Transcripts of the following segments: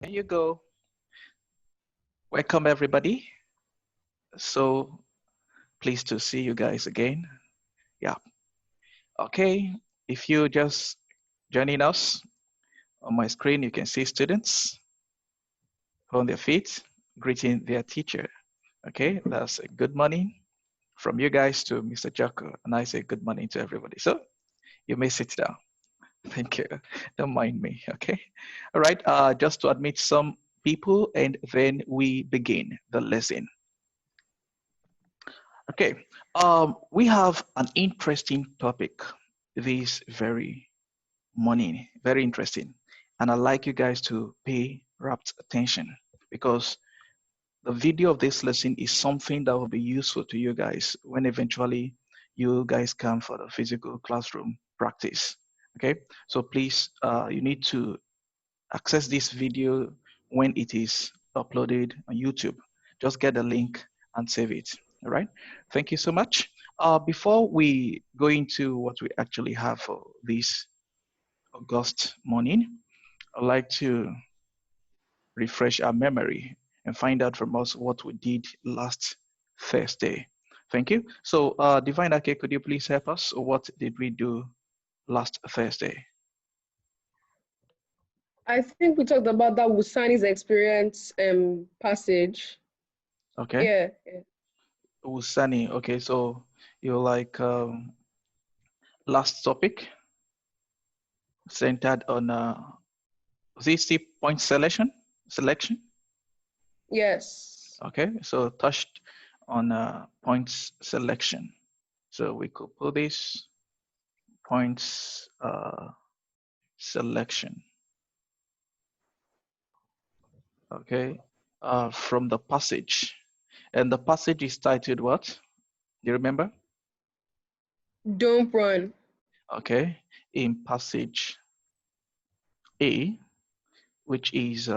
There you go. Welcome, everybody. So pleased to see you guys again. Yeah. Okay. If you just joining us on my screen, you can see students on their feet greeting their teacher. Okay. That's a good morning from you guys to Mr. Jocko. And I say good morning to everybody. So you may sit down. Thank you. Don't mind me. Okay. All right. Just to admit some people and then we begin the lesson. Okay, we have an interesting topic this very morning, very interesting. And I'd like you guys to pay rapt attention because the video of this lesson is something that will be useful to you guys when eventually you guys come for the physical classroom practice. Okay, so please, you need to access this video when it is uploaded on YouTube. Just get the link and save it. All right. Thank you so much. Before we go into what we actually have for this August morning, I'd like to refresh our memory and find out from us what we did last Thursday. Thank you. So, Divine Ake, could you please help us? What did we do last Thursday? I think we talked about that Wusani's experience passage. Okay. Yeah. Usani. Okay, so you like last topic centered on ZC point selection. Yes. Okay, so touched on points selection. So we could put this points selection. Okay, from the passage, and the passage is titled what? Do you remember? Don't run. Okay, in passage A, which is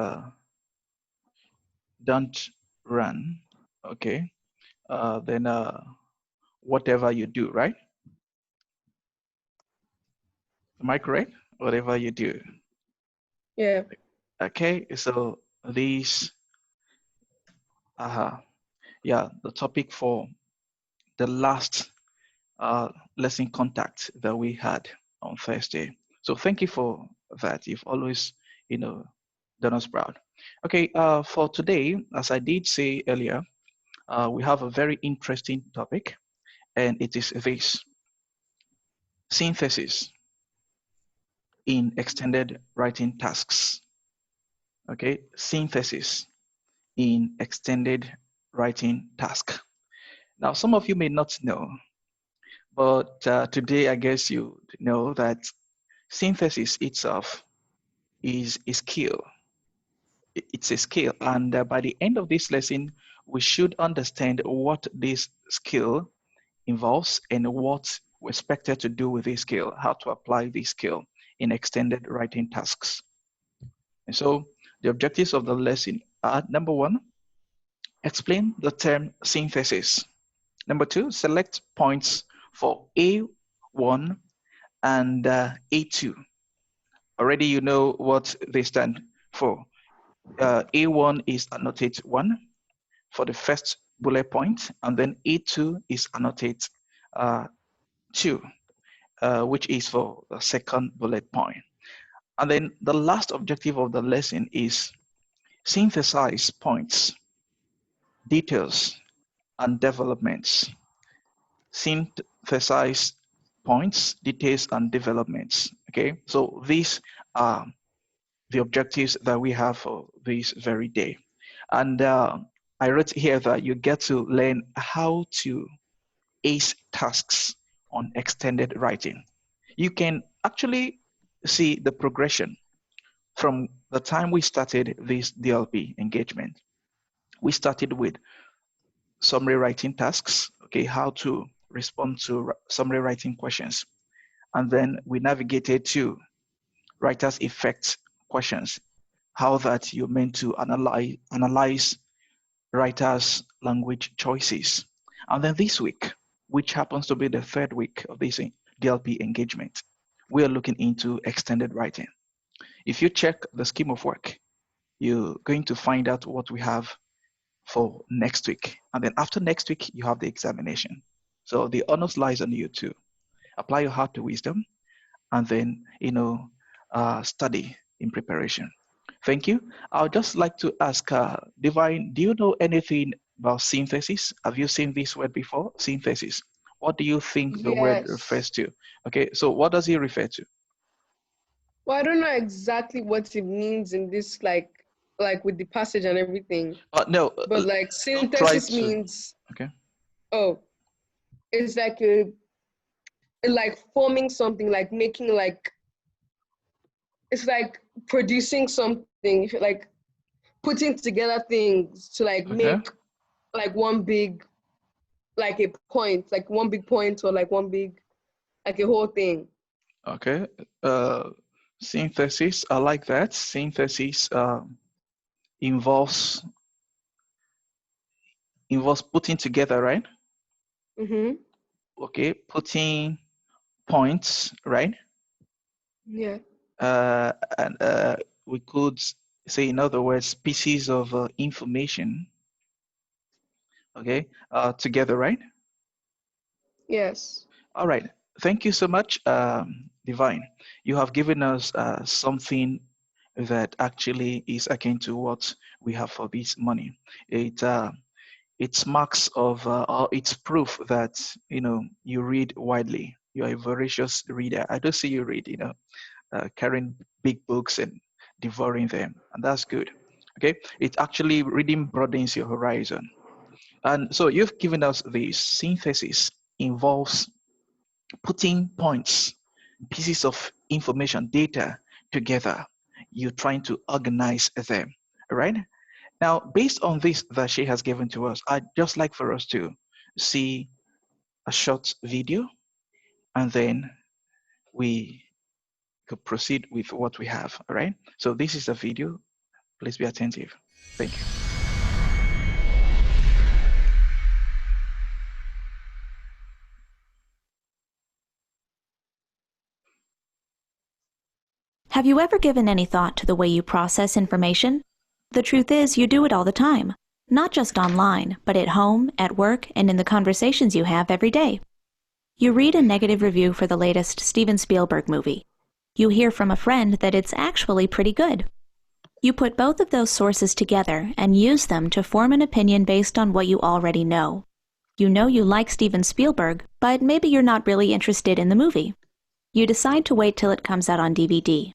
don't run. Okay, then whatever you do, right? Am I correct? Whatever you do. Yeah. Okay, so these, yeah, the topic for the last lesson contact that we had on Thursday. So thank you for that. You've always, done us proud. Okay, for today, as I did say earlier, we have a very interesting topic, and it is this: synthesis in extended writing tasks. Okay, synthesis in extended writing task. Now, some of you may not know, but today I guess you know that synthesis itself is a skill. It's a skill, and by the end of this lesson, we should understand what this skill involves and what we're expected to do with this skill, how to apply this skill in extended writing tasks. And so the objectives of the lesson are: number one, explain the term synthesis. Number two, select points for A1 and A2. Already you know what they stand for. A1 is annotate 1 for the first bullet point, and then A2 is annotate 2, which is for the second bullet point. And then the last objective of the lesson is synthesize points, details, and developments. Synthesize points, details, and developments. Okay, so these are the objectives that we have for this very day. And I wrote here that you get to learn how to ace tasks on extended writing. You can actually see the progression from the time we started this DLP engagement. We started with summary writing tasks, okay, how to respond to summary writing questions. And then we navigated to writer's effect questions, how that you're meant to analyze writers' language choices. And then this week, which happens to be the third week of this DLP engagement, we are looking into extended writing. If you check the scheme of work, you're going to find out what we have for next week. And then after next week, you have the examination. So the onus lies on you to apply your heart to wisdom and then, study in preparation. Thank you. I would just like to ask, Divine, do you know anything about synthesis? Have you seen this word before? Synthesis. What do you think the word refers Yes. to? Okay, so what does it refer to? Well, I don't know exactly what it means in this, like with the passage and everything, No, but like don't try synthesis to. means, Okay. oh, it's like forming something, like making, like it's like producing something, like putting together things to like Okay. make like one big, like a point, like one big point, or like one big, like a whole thing. Okay. Uh, Synthesis. I like that. Synthesis involves putting together, right? Mm-hmm. Okay, putting points, right? Yeah. And we could say, in other words, pieces of information, okay, together, right? Yes. All right. Thank you so much, Divine. You have given us something that actually is akin to what we have for this morning. It's marks of, or it's proof that you read widely. You are a voracious reader. I don't see you read, carrying big books and devouring them, and that's good. Okay, it actually reading broadens your horizon. And so you've given us this synthesis involves putting points, pieces of information, data together. You're trying to organize them, right? Now, based on this that she has given to us, I'd just like for us to see a short video, and then we could proceed with what we have, all right? So this is a video. Please be attentive. Thank you. Have you ever given any thought to the way you process information? The truth is, you do it all the time. Not just online, but at home, at work, and in the conversations you have every day. You read a negative review for the latest Steven Spielberg movie. You hear from a friend that it's actually pretty good. You put both of those sources together and use them to form an opinion based on what you already know. You know you like Steven Spielberg, but maybe you're not really interested in the movie. You decide to wait till it comes out on DVD.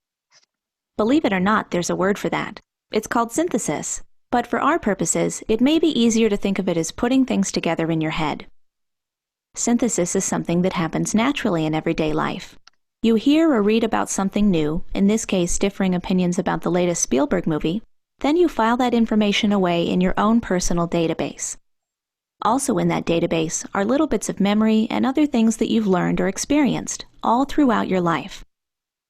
Believe it or not, there's a word for that. It's called synthesis. But for our purposes, it may be easier to think of it as putting things together in your head. Synthesis is something that happens naturally in everyday life. You hear or read about something new, in this case differing opinions about the latest Spielberg movie, then you file that information away in your own personal database. Also in that database are little bits of memory and other things that you've learned or experienced, all throughout your life.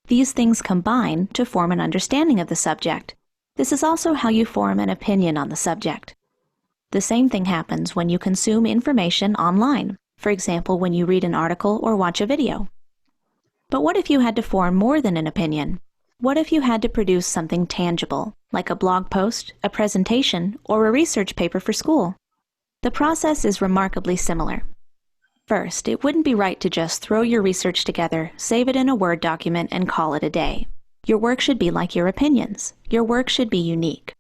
These things combine to form an understanding of the subject. This is also how you form an opinion on the subject. The same thing happens when you consume information online, for example, when you read an article or watch a video. But what if you had to form more than an opinion? What if you had to produce something tangible, like a blog post, a presentation, or a research paper for school? The process is remarkably similar. First, it wouldn't be right to just throw your research together, save it in a Word document, and call it a day. Your work should be like your opinions. Your work should be unique.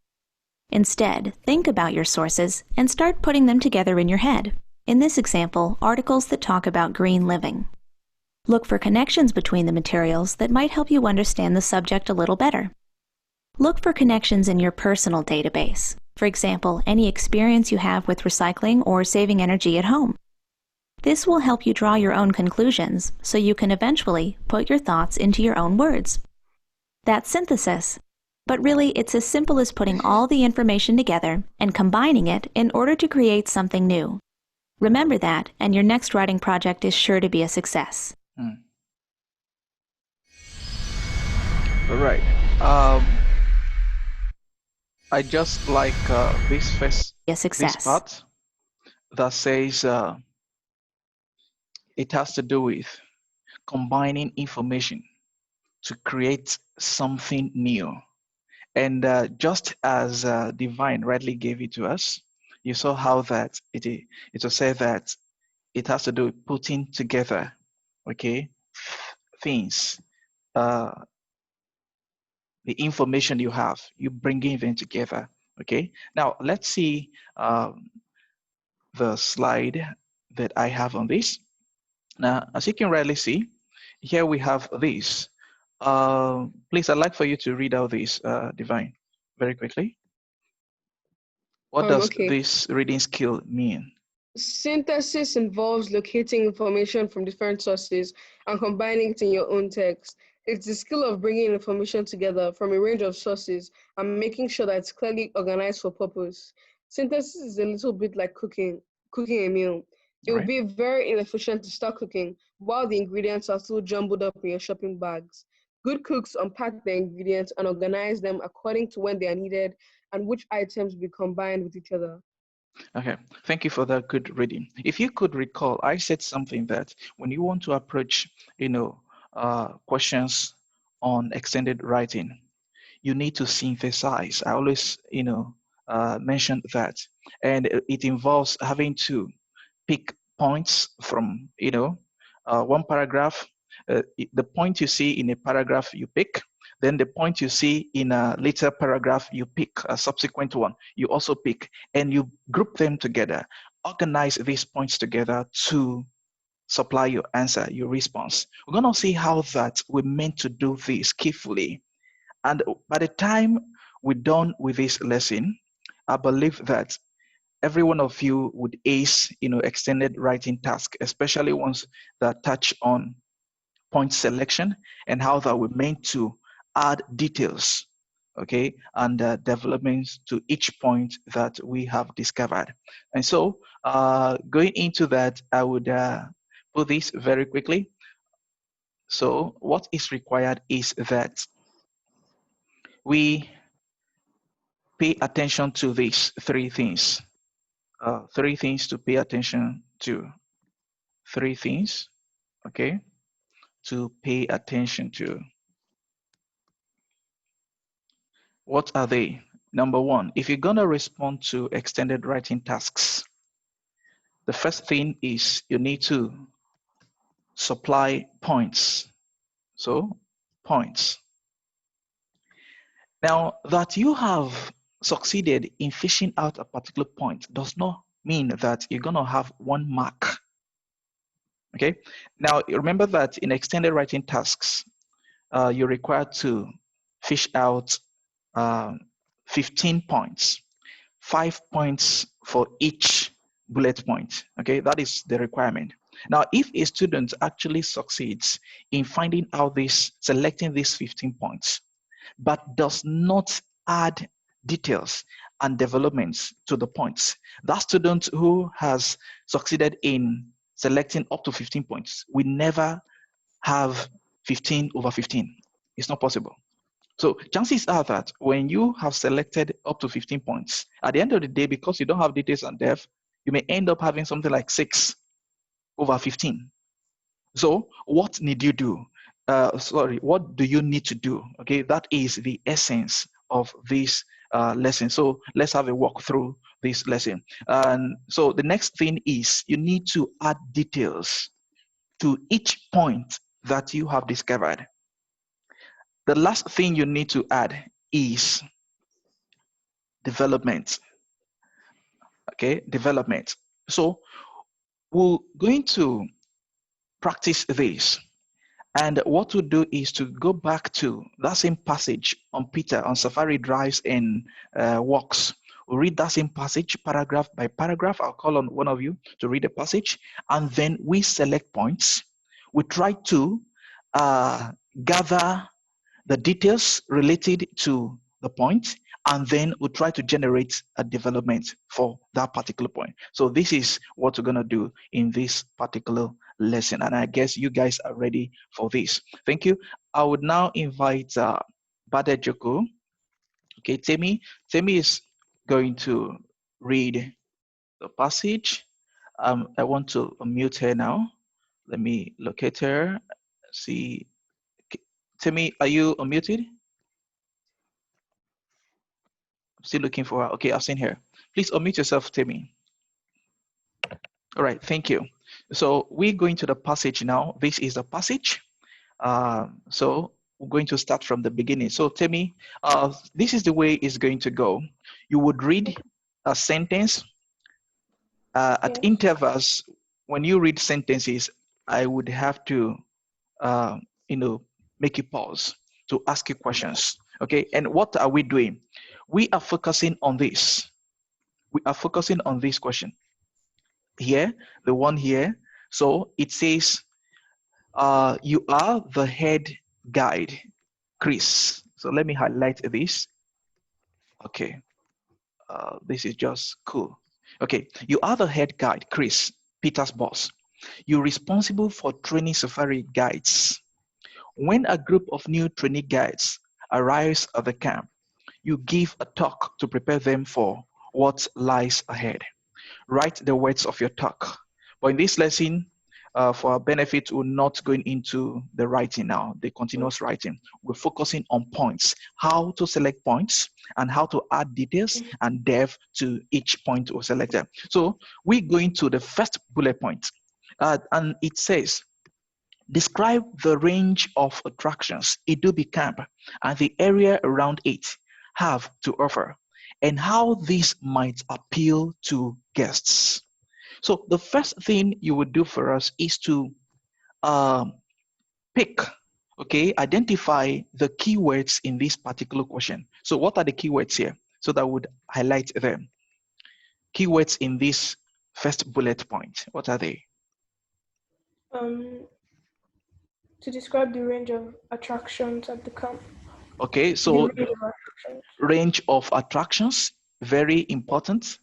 Instead, think about your sources and start putting them together in your head. In this example, articles that talk about green living. Look for connections between the materials that might help you understand the subject a little better. Look for connections in your personal database. For example, any experience you have with recycling or saving energy at home. This will help you draw your own conclusions, so you can eventually put your thoughts into your own words. That's synthesis. But really, it's as simple as putting all the information together and combining it in order to create something new. Remember that, and your next writing project is sure to be a success. All right. I just like this part that says it has to do with combining information to create something new. And just as Divine rightly gave it to us, you saw how that it was said that it has to do with putting together, okay, things, uh, the information you have, you bringing them together, okay. Now let's see the slide that I have on this. Now, as you can rightly see, here we have this. Please, I'd like for you to read out this, Divine, very quickly. What does Okay. this reading skill mean? Synthesis involves locating information from different sources and combining it in your own text. It's the skill of bringing information together from a range of sources and making sure that it's clearly organized for purpose. Synthesis is a little bit like cooking a meal. It would Right? be very inefficient to start cooking while the ingredients are still jumbled up in your shopping bags. Good cooks unpack the ingredients and organize them according to when they are needed and which items will be combined with each other. Okay, thank you for that good reading. If you could recall, I said something that when you want to approach, questions on extended writing, you need to synthesize. I always, mention that, and it involves having to pick points from, one paragraph. The point you see in a paragraph you pick, then the point you see in a later paragraph you pick, a subsequent one you also pick, and you group them together, organize these points together to supply your answer, your response. We're going to see how that we're meant to do this carefully. And by the time we're done with this lesson, I believe that every one of you would ace, extended writing task, especially ones that touch on point selection and how that we're meant to add details, okay, and developments to each point that we have discovered. And so going into that, I would put this very quickly. So what is required is that we pay attention to these three things. Three things to pay attention to. Three things, okay, to pay attention to. What are they? Number one, if you're gonna respond to extended writing tasks, the first thing is you need to supply points. So, points. Now, that you have succeeded in fishing out a particular point does not mean that you're gonna have 1 mark. Okay. Now, remember that in extended writing tasks, you're required to fish out 15 points, 5 points for each bullet point. Okay, that is the requirement. Now, if a student actually succeeds in finding out this, selecting these 15 points, but does not add details and developments to the points, that student who has succeeded in selecting up to 15 points will never have 15 over 15. It's not possible. So chances are that when you have selected up to 15 points, at the end of the day, because you don't have details and depth, you may end up having something like 6 over 15. So what need you do? What do you need to do? Okay, that is the essence of this lesson. So let's have a walk through this lesson. And so the next thing is you need to add details to each point that you have discovered. The last thing you need to add is development. Okay, development. So we're going to practice this. And what we'll do is to go back to that same passage on Peter on Safari Drives and Walks. We'll read that same passage paragraph by paragraph. I'll call on one of you to read the passage, and then we select points. We try to gather the details related to the point, and then we try to generate a development for that particular point. So this is what we're going to do in this particular lesson, and I guess you guys are ready for this. Thank you. I would now invite Bade Joko. Okay, Temi is going to read the passage. I want to unmute her now. Let me locate her. See, Temi, are you unmuted? I'm still looking for her. Okay, I've seen her. Please unmute yourself, Timmy. All right, thank you. So we're going to the passage now. This is the passage. So we're going to start from the beginning. So Timmy, this is the way it's going to go. You would read a sentence at intervals. When you read sentences, I would have to, make you pause to ask you questions. Okay, and what are we doing? We are focusing on this. We are focusing on this question here, the one here. So it says, you are the head guide, Chris. So let me highlight this. Okay, this is just cool. Okay, you are the head guide, Chris, Peter's boss. You're responsible for training safari guides. When a group of new trainee guides arrives at the camp, you give a talk to prepare them for what lies ahead. Write the words of your talk. But in this lesson, for our benefit, we're not going into the writing now, the continuous writing. We're focusing on points, how to select points and how to add details and depth to each point we selected. So we're going to the first bullet point, and it says, describe the range of attractions Idubi Camp and the area around it have to offer, and how this might appeal to guests. So the first thing you would do for us is to pick, okay, identify the keywords in this particular question. So what are the keywords here? So that would highlight them. Keywords in this first bullet point, what are they? To describe the range of attractions at the camp. Okay, so range of attractions, very important.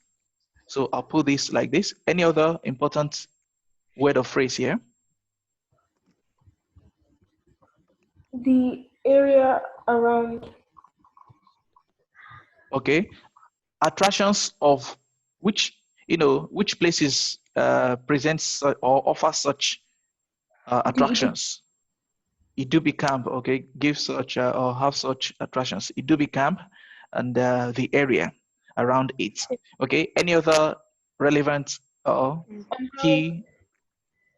So I'll put this like this. Any other important word or phrase here? The area around. Okay, attractions of which, which places presents or offer such attractions. Idubi Camp, okay, give such or have such attractions. Idubi Camp and the area around it. Okay, any other relevant key?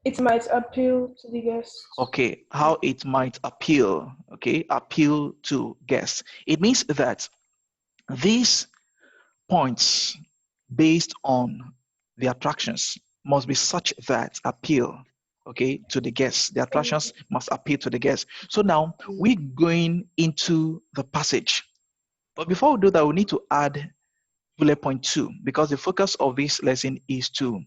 It might appeal to the guests. Okay, how it might appeal, okay, appeal to guests. It means that these points based on the attractions must be such that appeal, okay, to the guests. The attractions must appeal to the guests. So now we're going into the passage. But before we do that, we need to add bullet point 2, because the focus of this lesson is to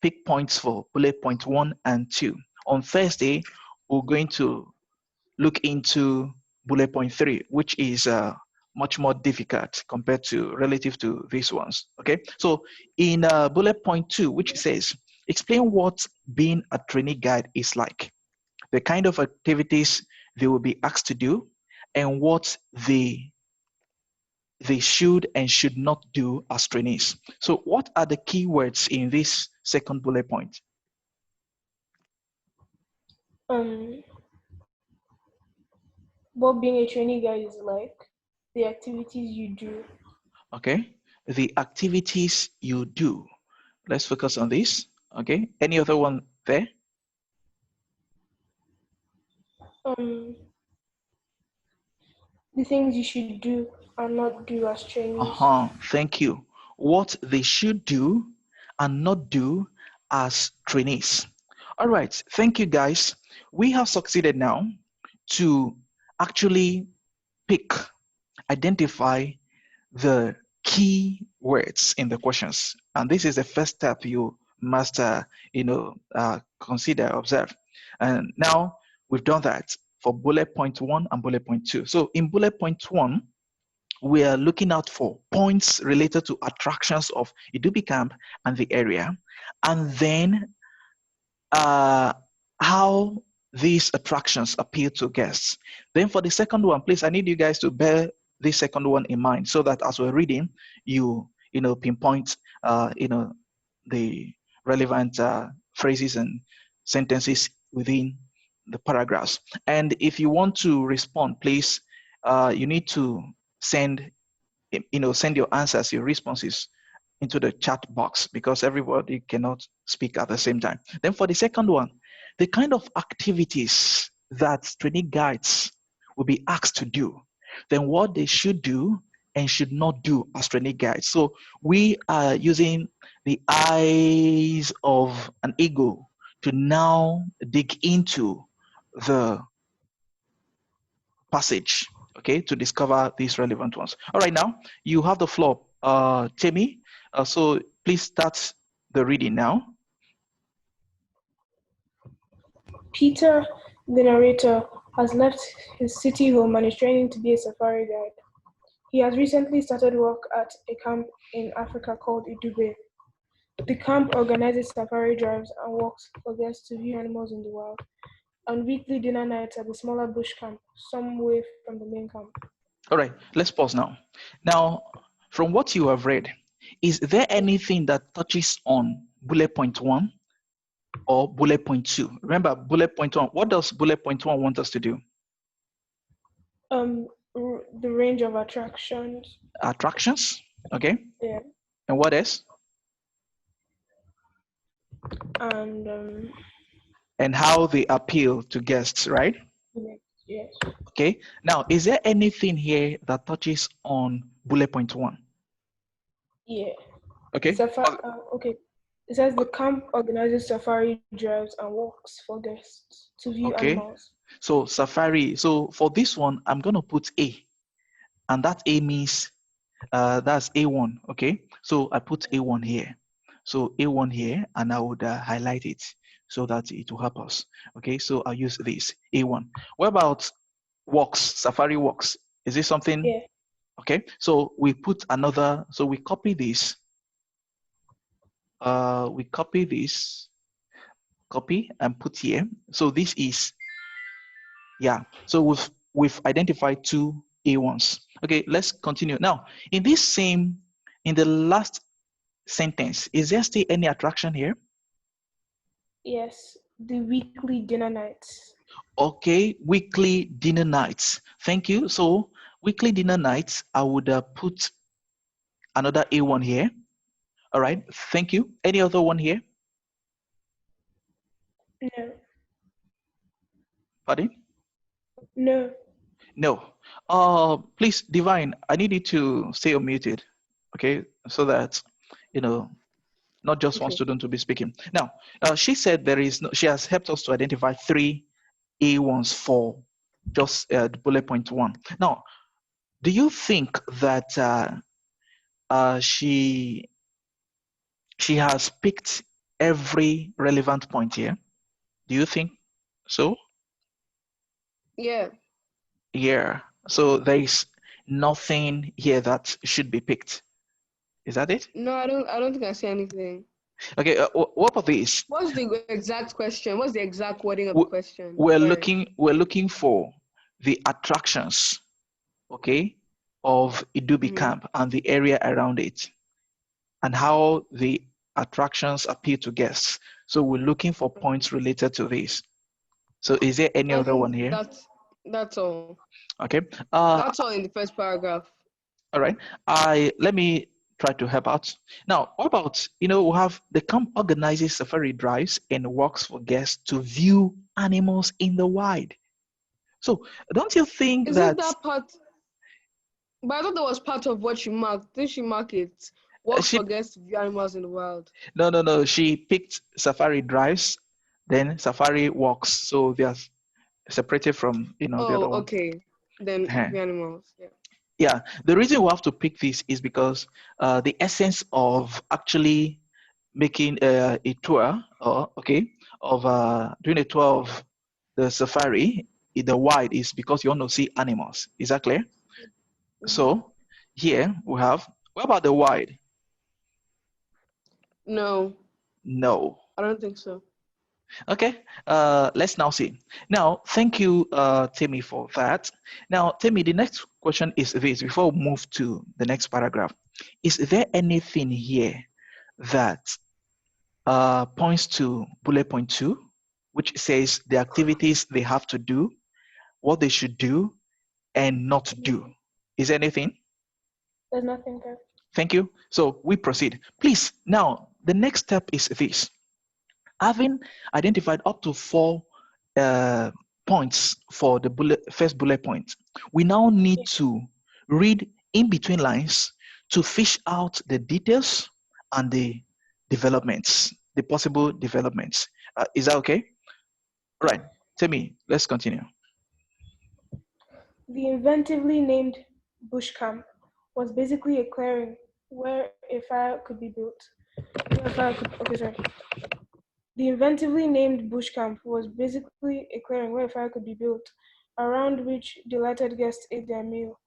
pick points for bullet point 1 and 2. On Thursday, we're going to look into bullet point 3, which is much more difficult compared to relative to these ones. Okay, so in bullet point 2, which says, explain what being a trainee guide is like, the kind of activities they will be asked to do, and what they should and should not do as trainees. So what are the key words in this second bullet point? What being a trainee guide is like, the activities you do. Okay, the activities you do. Let's focus on this. Okay, any other one there? The things you should do and not do as trainees. Thank you. What they should do and not do as trainees. All right, thank you guys. We have succeeded now to actually pick, identify the key words in the questions. And this is the first step you must, consider, observe. And now we've done that for bullet point 1 and bullet point 2. So in bullet point 1, we are looking out for points related to attractions of Idubi Camp and the area, and then how these attractions appeal to guests. Then for the second one, please, I need you guys to bear this second one in mind, so that as we're reading, you pinpoint the relevant phrases and sentences within the paragraphs. And if you want to respond, please, you need to send send your answers, your responses into the chat box, because everybody cannot speak at the same time. Then for the second one, the kind of activities that training guides will be asked to do, then what they should do and should not do as training guides. So we are using the eyes of an eagle to now dig into the passage, okay, to discover these relevant ones. All right, now you have the floor, Timmy. So please start the reading now. Peter, the narrator, has left his city home and is training to be a safari guide. He has recently started work at a camp in Africa called Idube. The camp organizes safari drives and walks for guests to view animals in the wild, and weekly dinner nights at the smaller bush camp, some way from the main camp. All right, let's pause now. Now, from what you have read, is there anything that touches on bullet point 1 or bullet point 2? Remember, bullet point 1, what does bullet point 1 want us to do? The range of attractions. Attractions, okay. Yeah. And what else? And how they appeal to guests, right? yes. Okay. Now, is there anything here that touches on bullet point 1? Yeah. Okay. Okay. It says the camp organizes safari drives and walks for guests to view animals. So safari. So for this one, I'm going to put A. And that A means that's A1. Okay. So I put A1 here. So A1 here, and I would highlight it so that it will help us. Okay. So I'll use this A1. What about walks, safari walks? Is this something? Yeah. Okay. So we put another, so we copy this. We copy this, copy and put here. So this is, yeah. So we've identified 2 A1s. Okay, let's continue. Now, in the last sentence, is there still any attraction here? Yes, the weekly dinner nights. Okay, weekly dinner nights. Thank you. So weekly dinner nights, I would put another A1 here. All right, thank you. Any other one here? No. Pardon? No. No. Please, Divine, I need you to stay unmuted, okay, so that, not just one student to be speaking. Now, she said she has helped us to identify 3 A1s for just bullet point 1. Now, do you think that she has picked every relevant point here? Do you think so? Yeah. Yeah. So there is nothing here that should be picked. Is that it? No, I don't think I see anything. Okay. What about this? What's the exact question? What's the exact wording of the question? We're looking for the attractions, okay, of Idubi camp and the area around it, and how the attractions appeal to guests. So we're looking for points related to this. So is there any other one here? That's all. Okay. That's all in the first paragraph. All right. Let me try to help out. Now, what about, we have the camp organizes safari drives and walks for guests to view animals in the wild. So don't you think Isn't that part? But I thought that was part of what she marked. Did she mark it? Walks for guests to view animals in the wild. No. She picked safari drives, then safari walks. So they are separated from, the other one. Okay. Then view animals. Yeah. Yeah, the reason we have to pick this is because the essence of actually making a tour, of doing a tour of the safari in the wild is because you want to see animals. Is that clear? Mm-hmm. So here we have, what about the wild? No. No. I don't think so. Okay, let's now see. Now, thank you, Timmy, for that. Now, Timmy, the next question is this, before we move to the next paragraph. Is there anything here that points to bullet point 2, which says the activities they have to do, what they should do, and not do? Is there anything? There's nothing there. Thank you. So we proceed. Please, now the next step is this. Having identified up to 4 points for the first bullet point, we now need to read in between lines to fish out the details and the developments, the possible developments. Is that okay? Right. Tell me, let's continue. The inventively named bush camp was basically a clearing where a fire could be built. The inventively named bush camp was basically a clearing where a fire could be built, around which delighted guests ate their meal.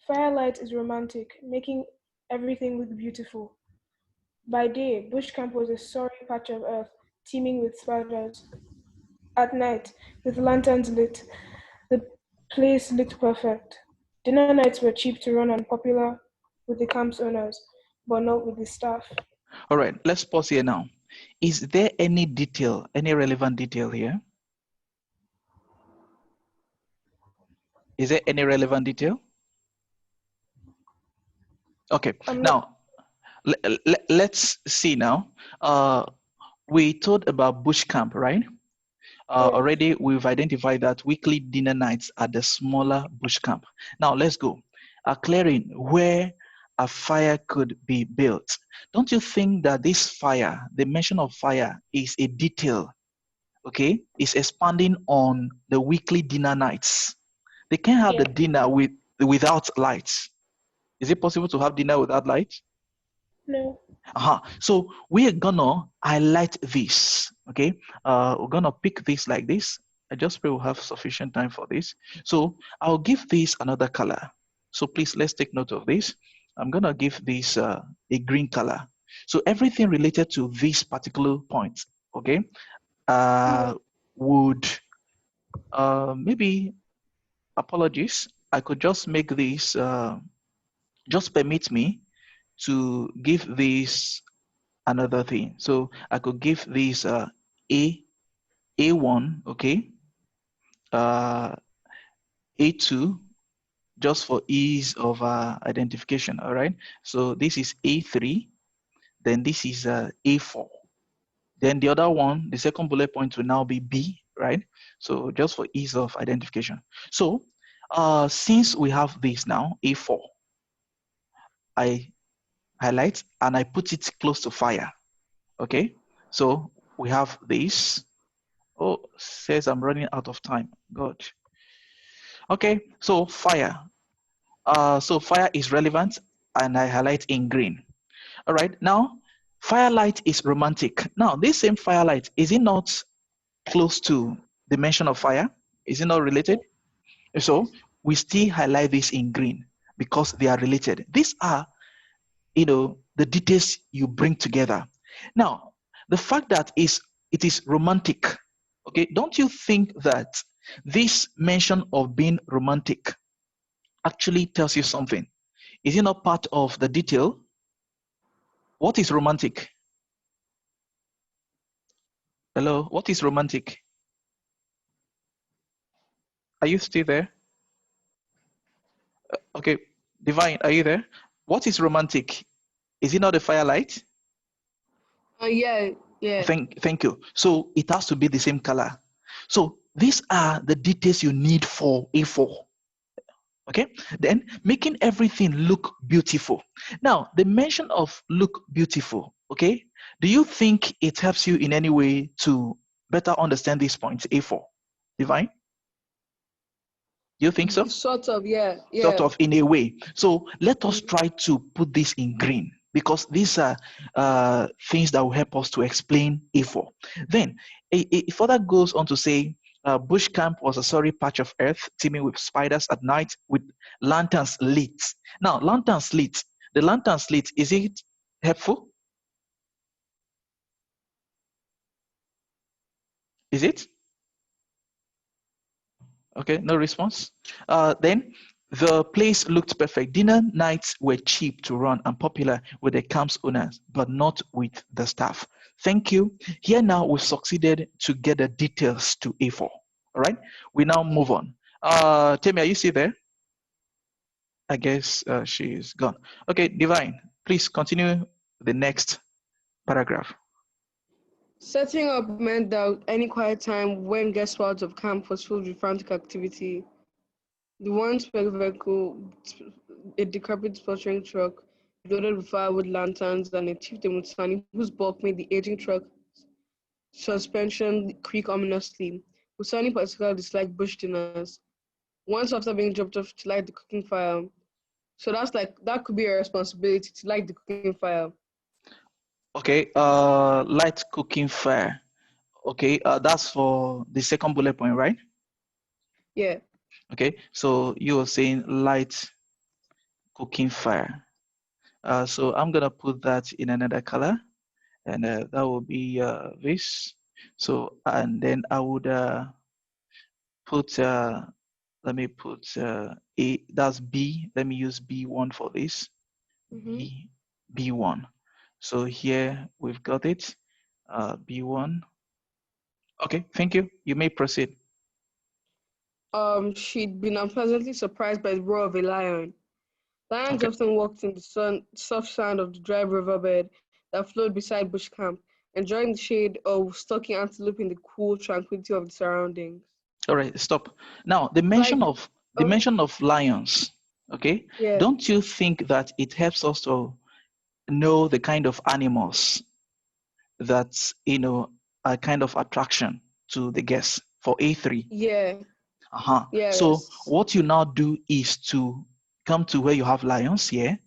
Firelight is romantic, making everything look beautiful. By day, bush camp was a sorry patch of earth, teeming with spiders. At night, with lanterns lit, the place looked perfect. Dinner nights were cheap to run and popular with the camp's owners, but not with the staff. All right, let's pause here now. Is there any detail, any relevant detail here? Is there any relevant detail? Okay, now let's see now. We talked about bush camp, right? Already we've identified that weekly dinner nights at the smaller bush camp. Now let's go. A clearing where a fire could be built. Don't you think that this fire, the mention of fire, is a detail? Okay, it's expanding on the weekly dinner nights. They can't have the dinner without lights. Is it possible to have dinner without lights? No. So we're gonna highlight this. Okay, we're gonna pick this like this. I just pray we'll have sufficient time for this. So I'll give this another color. So please, let's take note of this. I'm gonna give this a green color. So everything related to this particular point, okay, would maybe, apologies, I could just make this, just permit me to give this another thing. So I could give this A1, okay, A2, just for ease of identification, all right? So this is A3, then this is A4. Then the other one, the second bullet point will now be B, right? So just for ease of identification. So since we have this now, A4, I highlight and I put it close to fire, okay? So we have this. Oh, says I'm running out of time. God. Okay, so fire. So fire is relevant and I highlight in green. All right, now firelight is romantic. Now this same firelight, is it not close to the mention of fire? Is it not related? So we still highlight this in green because they are related. These are, the details you bring together. Now, the fact that it is romantic, okay, don't you think that this mention of being romantic actually tells you something? Is it not part of the detail? What is romantic? Hello, what is romantic? Are you still there? Okay, Divine, are you there? What is romantic? Is it not a firelight? Yeah. Thank you. So it has to be the same color. So these are the details you need for A4. Okay, then making everything look beautiful. Now, the mention of look beautiful, okay, do you think it helps you in any way to better understand these points, A4? Divine? You think so? Sort of, yeah. Sort of in a way. So let us try to put this in green because these are things that will help us to explain A4. Then it further goes on to say, bush camp was a sorry patch of earth teeming with spiders at night with lanterns lit. Now, lanterns lit, the lanterns lit, is it helpful? Is it? Okay, no response. Then the place looked perfect. Dinner nights were cheap to run and popular with the camp's owners, but not with the staff. Thank you. Here now we've succeeded to get the details to A4. All right, we now move on. Temi, are you still there? I guess she's gone. Okay, Divine, please continue the next paragraph. Setting up meant that any quiet time when guests were out of camp was filled with frantic activity. The one spec vehicle, a decrepit sputtering truck, loaded with firewood lanterns, and a chieftain with Sunny, whose bulk made the aging truck suspension creak ominously. Usani particularly disliked bush dinners. Once after being dropped off to light the cooking fire. So that could be a responsibility to light the cooking fire. Okay, light cooking fire. Okay, that's for the second bullet point, right? Yeah. Okay, so you were saying light cooking fire. So I'm gonna put that in another color, and that will be this. So, and then I would put, let me put A, that's B. Let me use B1 for this. Mm-hmm. B1. So here we've got it, B1. Okay, thank you. You may proceed. She'd been unpleasantly surprised by the roar of a lion. Lions Okay, often walked in the soft sand of the dry riverbed that flowed beside bush camp, enjoying the shade or stalking antelope in the cool tranquility of the surroundings. all right, stop. Now, Like, the mention of lions, okay? yeah, Don't you think that it helps us to know the kind of animals that, are kind of attraction to the guests for A3? yeah, Uh-huh. So yes. what you now do is to come to where you have lions here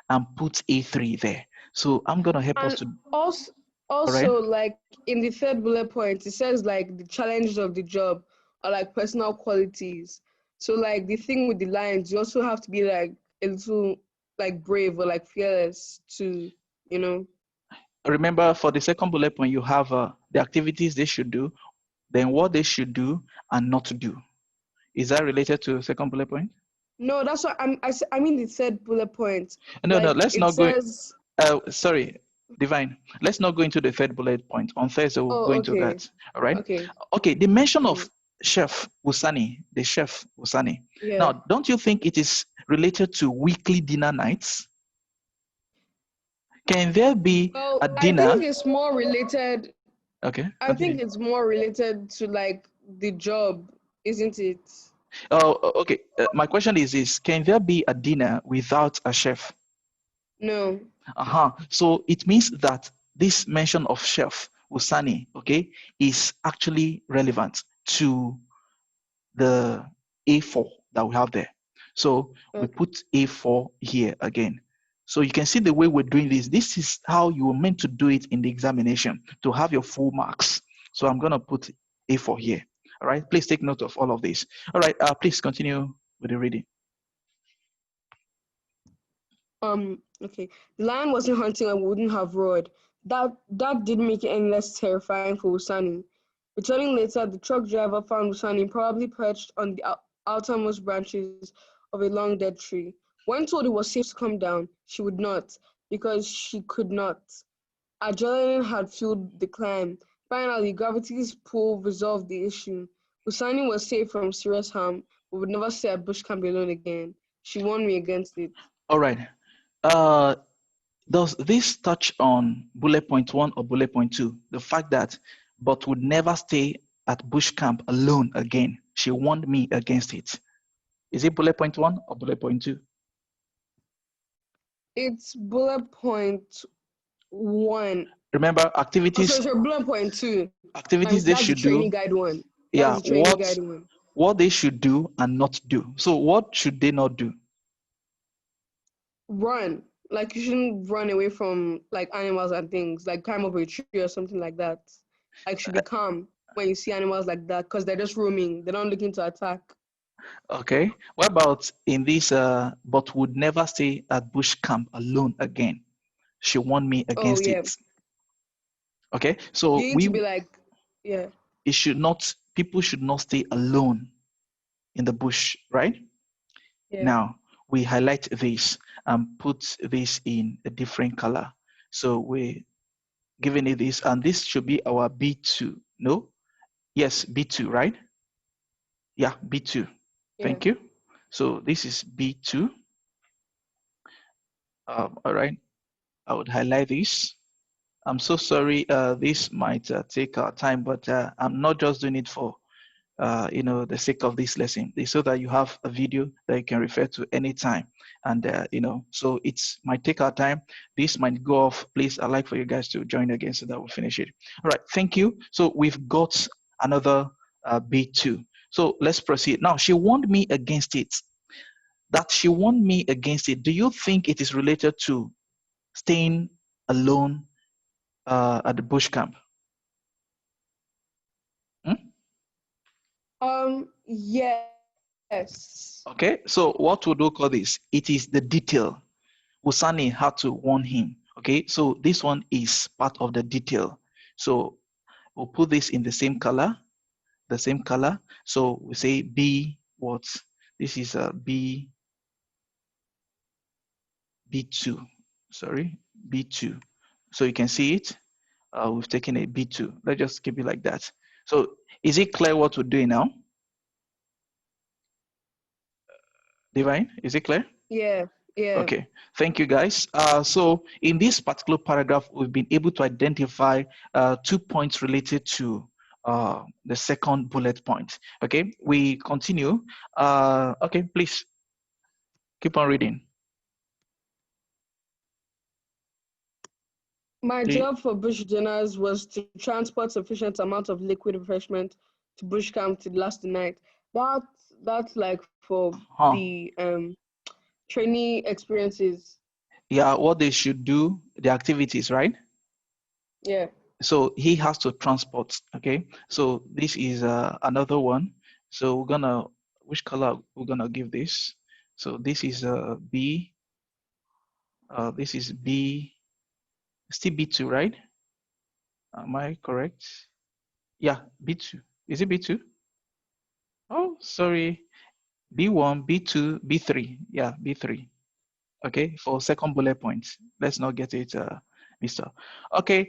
and put A3 there. So I'm gonna help us And to, also, all right? also like in the third bullet point, it says like the challenges of the job or like personal qualities. So like the thing with the lions, you also have to be like a little like brave or like fearless to, you know. Remember, for the second bullet point, you have the activities they should do, then what they should do and not to do. Is that related to the second bullet point? No, that's what I mean the third bullet point. No, no, Like let's it not go. says, Sorry, Divine. Let's not go into the third bullet point. On Thursday, we'll oh, go into okay, that. All right. okay, Okay, the mention mm, of Chef Usani, the chef Usani. yeah. Now, don't you think it is related to weekly dinner nights? Can there be Well, a I dinner? think it's more related. Okay, I think continue. it's more related to like the job, isn't it? Oh, okay. My question is this: can there be a dinner without a chef? No. So it means that this mention of chef Usani, okay, is actually relevant to the A4 that we have there. So we Okay. put A4 here again. So you can see the way we're doing this. This is how you were meant to do it in the examination to have your full marks. So I'm going to put A4 here. All right. Please take note of all of this. All right. Please continue with the reading. Okay. The lion wasn't hunting and wouldn't have roared. That didn't make it any less terrifying for Usani. Returning later, the truck driver found Usani probably perched on the outermost branches of a long dead tree. When told it was safe to come down, she would not, because she could not. Adrenaline had fueled the climb. Finally, gravity's pull resolved the issue. Usani was safe from serious harm, but would never stay at bush camp alone again. She warned me against it. All right. Uh, does this touch on bullet point 1 or bullet point 2? The fact that, but would never stay at bush camp alone again. She warned me against it. Is it bullet point 1 or bullet point 2? It's bullet point one. Remember, Oh, sorry, bullet point two. activities they That's the should training do. guide one. That's Yeah, the training guide one. what they should do and not do. So what should they not do? Run. Like you shouldn't run away from like animals and things, like climb up a tree or something like that. Like should be calm when you see animals like that because they're just roaming. They're not looking to attack. Okay. What about in this but would never stay at bush camp alone again? She warned me Oh against yeah. it. Okay. So You need to be like, yeah. people should not stay alone in the bush, right? Yeah. Now we highlight this and put this in a different color. So we're giving it this, and this should be our B2. No? Yes, B2, right? Yeah, B2. Yeah. Thank you. So this is B2. All right, I would highlight this. I'm so sorry. This might take our time, but I'm not just doing it for the sake of this lesson. It's so that you have a video that you can refer to anytime. And, so it might take our time. This might go off. Please, I'd like for you guys to join again so that we'll finish it. All right, thank you. So we've got another B2. So let's proceed. Now, she warned me against it. That she warned me against it. Do you think it is related to staying alone at the bush camp? Yes. Okay, so what would we call this? It is the detail. Usani had to warn him. Okay, so this one is part of the detail. So we'll put this in the same color, So we say B what? This is a B2. Sorry, B2. So you can see it. We've taken a B2. Let's just keep it like that. So is it clear what we're doing now? Divine, is it clear? Yeah. Okay, thank you guys. So in this particular paragraph, we've been able to identify 2 points related to the second bullet point. Okay, we continue. Okay, please keep on reading. My job for bush dinners was to transport sufficient amount of liquid refreshment to bush camp to last the night. That's like for the trainee experiences. Yeah, what they should do, the activities, right? Yeah. So he has to transport. Okay, so this is another one. So we're gonna, which color we're gonna give this? So this is B. This is B. Still B2, right? Am I correct? Yeah, B2. Is it B2? Oh, sorry. B1, B2, B3. Yeah, B3. Okay, for second bullet point. Let's not get it mixed up. Okay,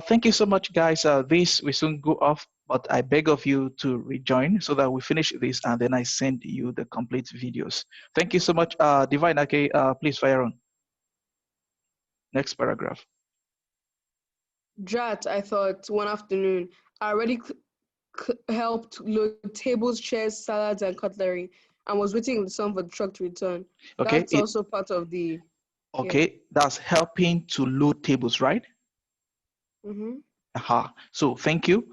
thank you so much, guys. This will soon go off, but I beg of you to rejoin so that we finish this and then I send you the complete videos. Thank you so much. Divine, okay, please fire on. Next paragraph. Drat, I thought, one afternoon. I already helped load tables, chairs, salads, and cutlery, and was waiting in the sun for the truck to return. Okay. That's also part of the... Okay, that's helping to load tables, right? Mm-hmm. So thank you.